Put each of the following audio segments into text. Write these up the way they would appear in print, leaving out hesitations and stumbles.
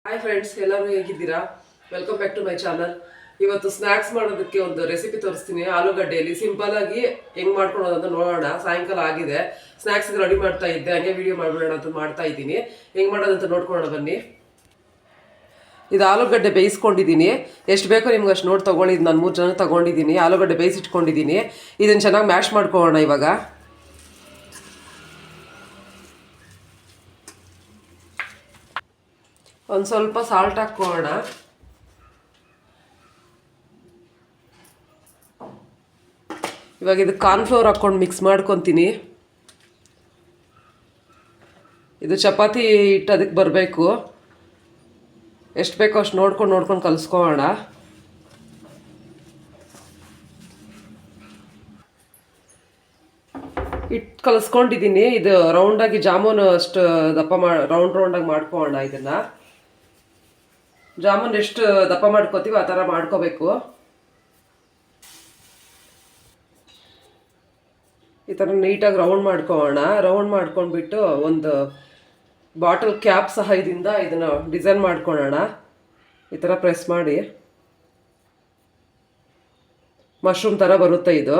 Hi friends, ಎಲ್ಲರೂ ಹೇಗಿದ್ದೀರಾ? Welcome back to my channel. ಇವತ್ತು ಸ್ನ್ಯಾಕ್ಸ್ ಮಾಡೋದಕ್ಕೆ ಒಂದು ರೆಸಿಪಿ ತೋರಿಸ್ತೀನಿ. ಆಲೂಗಡ್ಡೆಯಲ್ಲಿ ಸಿಂಪಲ್ ಆಗಿ ಹೆಂಗ್ ಮಾಡ್ಕೊಳೋದು ಅಂತ ನೋಡೋಣ. ಸಾಯಂಕಾಲ ಆಗಿದೆ, ಸ್ನ್ಯಾಕ್ಸ್ ರೆಡಿ ಮಾಡ್ತಾ ಇದ್ದೆ, ಹಂಗೆ ವಿಡಿಯೋ ಮಾಡ್ಬಿಡೋಣ ಅಂತ ಮಾಡ್ತಾ ಇದ್ದೀನಿ. ಹೆಂಗ್ ಮಾಡೋದಂತ ನೋಡ್ಕೊಳ್ಳೋಣ ಬನ್ನಿ. ಇದು ಆಲೂಗಡ್ಡೆ ಬೇಯಿಸ್ಕೊಂಡಿದ್ದೀನಿ. ಎಷ್ಟು ಬೇಕೋ ನಿಮ್ಗೆ ಅಷ್ಟು ನೋಡಿ ತೊಗೊಳ್ಳಿ. ನಾನು 3 ಜನ ತೊಗೊಂಡಿದ್ದೀನಿ. ಆಲೂಗಡ್ಡೆ ಬೇಯಿಸಿಟ್ಕೊಂಡಿದ್ದೀನಿ. ಇದನ್ನು ಚೆನ್ನಾಗಿ ಮ್ಯಾಶ್ ಮಾಡ್ಕೊಳ್ಳೋಣ. ಇವಾಗ ಒಂದು ಸ್ವಲ್ಪ ಸಾಲ್ಟ್ ಹಾಕ್ಕೊಳ್ಳೋಣ. ಇವಾಗ ಇದು ಕಾರ್ನ್ಫ್ಲೋರ್ ಹಾಕ್ಕೊಂಡು ಮಿಕ್ಸ್ ಮಾಡ್ಕೊತೀನಿ. ಇದು ಚಪಾತಿ ಹಿಟ್ಟು ಅದಕ್ಕೆ ಬರಬೇಕು. ಎಷ್ಟು ಬೇಕೋ ಅಷ್ಟು ನೋಡ್ಕೊಂಡು ಕಲಿಸ್ಕೊಳ್ಳೋಣ. ಹಿಟ್ಟು ಕಲಿಸ್ಕೊಂಡಿದ್ದೀನಿ. ಇದು ರೌಂಡಾಗಿ ಜಾಮೂನು ಅಷ್ಟು ದಪ್ಪ ರೌಂಡಾಗಿ ಮಾಡ್ಕೊಳ್ಳೋಣ. ಇದನ್ನು ಜಾಮೂನ್ ಎಷ್ಟು ದಪ್ಪ ಮಾಡ್ಕೋತೀವಿ ಆ ಥರ ಮಾಡ್ಕೋಬೇಕು. ಈ ಥರ ನೀಟಾಗಿ ರೌಂಡ್ ಮಾಡ್ಕೊಳ್ಳೋಣ. ರೌಂಡ್ ಮಾಡ್ಕೊಂಡ್ಬಿಟ್ಟು ಒಂದು ಬಾಟಲ್ ಕ್ಯಾಪ್ ಸಹಾಯದಿಂದ ಇದನ್ನು ಡಿಸೈನ್ ಮಾಡ್ಕೊಳ್ಳೋಣ. ಈ ಥರ ಪ್ರೆಸ್ ಮಾಡಿ ಮಶ್ರೂಮ್ ಥರ ಬರುತ್ತೆ. ಇದು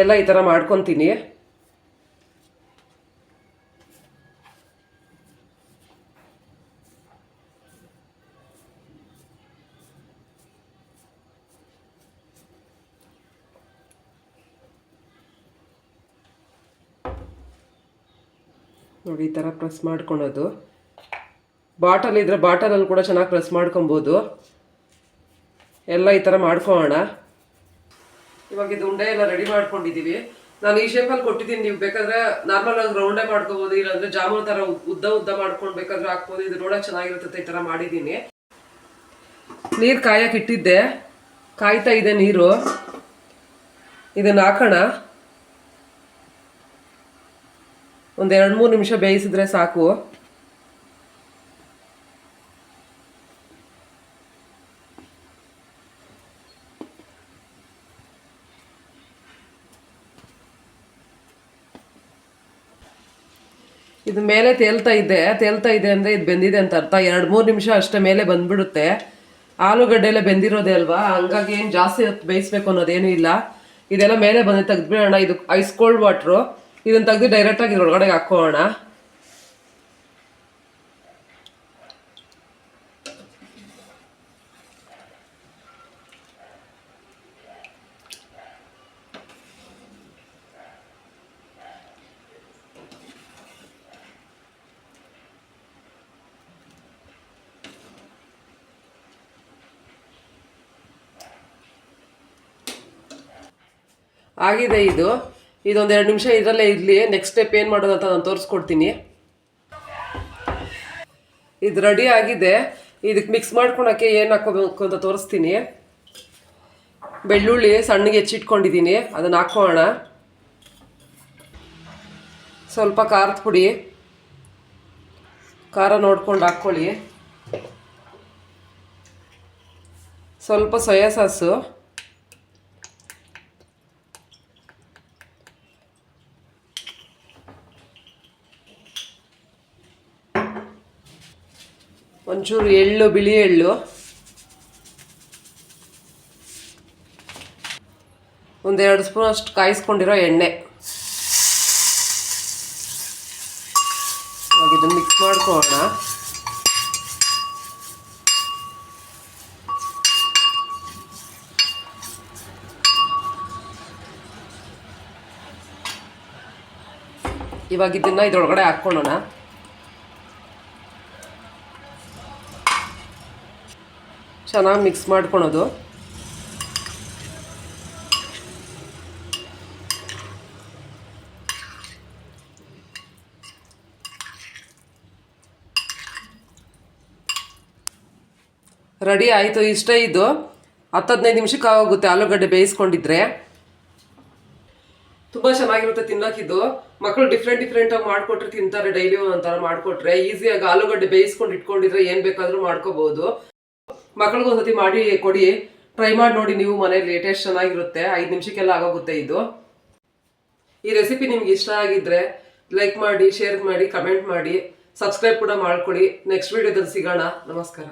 ಎಲ್ಲ ಈ ಥರ ಮಾಡ್ಕೊತೀನಿ. ನೋಡಿ, ಈ ಥರ ಪ್ರೆಸ್ ಮಾಡ್ಕೊಳೋದು. ಬಾಟಲ್ ಇದ್ರೆ ಬಾಟಲಲ್ಲಿ ಕೂಡ ಚೆನ್ನಾಗಿ ಪ್ರೆಸ್ ಮಾಡ್ಕೊಬೋದು. ಎಲ್ಲ ಈ ಥರ ಮಾಡ್ಕೊಳ್ಳೋಣ. ಇವಾಗ ಇದು ಉಂಡೆ ಎಲ್ಲ ರೆಡಿ ಮಾಡ್ಕೊಂಡಿದ್ದೀವಿ. ನಾನು ಈ ಶೇಪಲ್ಲಿ ಕೊಟ್ಟಿದ್ದೀನಿ. ನೀವು ಬೇಕಾದರೆ ನಾರ್ಮಲ್ ಆಗಿ ರೌಂಡೇ ಮಾಡ್ಕೋಬೋದು, ಇಲ್ಲಾಂದರೆ ಜಾಮೂನ್ ಥರ ಉದ್ದ ಮಾಡ್ಕೊಂಡು ಬೇಕಾದ್ರೆ ಹಾಕ್ಬೋದು. ಇದು ನೋಡೋಕೆ ಚೆನ್ನಾಗಿರುತ್ತೆ. ಈ ಥರ ಮಾಡಿದ್ದೀನಿ. ನೀರು ಕಾಯಕ್ಕೆ ಇಟ್ಟಿದ್ದೆ, ಕಾಯ್ತಾ ಇದೆ ನೀರು. ಇದನ್ನು ಹಾಕೋಣ. ಒಂದು 2-3 ನಿಮಿಷ ಬೇಯಿಸಿದ್ರೆ ಸಾಕು. ಇದು ಮೇಲೆ ತೇಲ್ತಾ ಇದೆ ಅಂದರೆ ಇದು ಬೆಂದಿದೆ ಅಂತ ಅರ್ಥ. 2-3 ನಿಮಿಷ ಅಷ್ಟೇ ಮೇಲೆ ಬಂದ್ಬಿಡುತ್ತೆ. ಆಲೂಗಡ್ಡೆ ಎಲ್ಲ ಬೆಂದಿರೋದೇ ಅಲ್ವಾ, ಹಂಗಾಗಿ ಏನು ಜಾಸ್ತಿ ಹೊತ್ತು ಬೇಯಿಸ್ಬೇಕು ಅನ್ನೋದೇನು ಇಲ್ಲ. ಇದೆಲ್ಲ ಮೇಲೆ ಬಂದು ತೆಗೆದ್ಬಿಡೋಣ. ಇದು ಐಸ್ ಕೋಲ್ಡ್ ವಾಟ್ರು. ಇದನ್ನು ತೆಗೆದು ಡೈರೆಕ್ಟಾಗಿ ಇದ್ರೊಳಗಡೆ ಹಾಕೋಣ. ಆಗಿದೆ ಇದು. ಇದೊಂದು 2 ನಿಮಿಷ ಇದರಲ್ಲೇ ಇರಲಿ. ನೆಕ್ಸ್ಟ್ ಸ್ಟೆಪ್ ಏನು ಮಾಡೋದು ಅಂತ ನಾನು ತೋರಿಸ್ಕೊಡ್ತೀನಿ. ಇದು ರೆಡಿ ಆಗಿದೆ. ಇದಕ್ಕೆ ಮಿಕ್ಸ್ ಮಾಡ್ಕೊಳಕ್ಕೆ ಏನು ಹಾಕೋಬೇಕು ಅಂತ ತೋರಿಸ್ತೀನಿ. ಬೆಳ್ಳುಳ್ಳಿ ಸಣ್ಣಗೆ ಹೆಚ್ಚಿಟ್ಕೊಂಡಿದ್ದೀನಿ, ಅದನ್ನು ಹಾಕೋಣ. ಸ್ವಲ್ಪ ಖಾರದ ಪುಡಿ, ಖಾರ ನೋಡ್ಕೊಂಡು ಹಾಕ್ಕೊಳ್ಳಿ. ಸ್ವಲ್ಪ ಸೋಯಾ ಸಾಸು, ಒಂಚೂರು ಎಳ್ಳು, ಬಿಳಿ ಎಳ್ಳು, ಒಂದು 2 ಸ್ಪೂನ್ ಅಷ್ಟು ಕಾಯಿಸ್ಕೊಂಡಿರೋ ಎಣ್ಣೆ. ಇವಾಗ ಇದನ್ನು ಮಿಕ್ಸ್ ಮಾಡ್ಕೊಳ್ಳೋಣ. ಇವಾಗ ಇದನ್ನು ಇದರೊಳಗಡೆ ಹಾಕ್ಕೊಳ್ಳೋಣ. ಚೆನ್ನಾಗಿ ಮಿಕ್ಸ್ ಮಾಡ್ಕೊಳೋದು. ರೆಡಿ ಆಯಿತು. ಇಷ್ಟೇ. ಇದು 10-15 ನಿಮಿಷಕ್ಕೆ ಆಗೋಗುತ್ತೆ ಆಲೂಗಡ್ಡೆ ಬೇಯಿಸ್ಕೊಂಡಿದ್ರೆ. ತುಂಬ ಚೆನ್ನಾಗಿರುತ್ತೆ ತಿನ್ನೋಕಿದ್ದು. ಮಕ್ಕಳು ಡಿಫ್ರೆಂಟಾಗಿ ಮಾಡಿಕೊಟ್ರೆ ತಿಂತಾರೆ. ಡೈಲಿ ಒಂಥರ ಮಾಡಿಕೊಟ್ರೆ ಈಸಿಯಾಗಿ ಆಲೂಗಡ್ಡೆ ಬೇಯಿಸ್ಕೊಂಡು ಇಟ್ಕೊಂಡಿದ್ರೆ ಏನು ಬೇಕಾದರೂ ಮಾಡ್ಕೋಬೋದು. ಮಕ್ಕಳಿಗೂ ಒಂದ್ಸತಿ ಮಾಡಿ ಕೊಡಿ, ಟ್ರೈ ಮಾಡಿ ನೋಡಿ ನೀವು ಮನೇಲಿ. ಟೇಸ್ಟ್ ಚೆನ್ನಾಗಿರುತ್ತೆ. 5 ನಿಮಿಷಕ್ಕೆಲ್ಲ ಆಗೋಗುತ್ತೆ ಇದು. ಈ ರೆಸಿಪಿ ನಿಮ್ಗೆ ಇಷ್ಟ ಆಗಿದ್ರೆ ಲೈಕ್ ಮಾಡಿ, ಶೇರ್ ಮಾಡಿ, ಕಮೆಂಟ್ ಮಾಡಿ, ಸಬ್ಸ್ಕ್ರೈಬ್ ಕೂಡ ಮಾಡ್ಕೊಳ್ಳಿ. ನೆಕ್ಸ್ಟ್ ವಿಡಿಯೋದಲ್ಲಿ ಸಿಗೋಣ. ನಮಸ್ಕಾರ.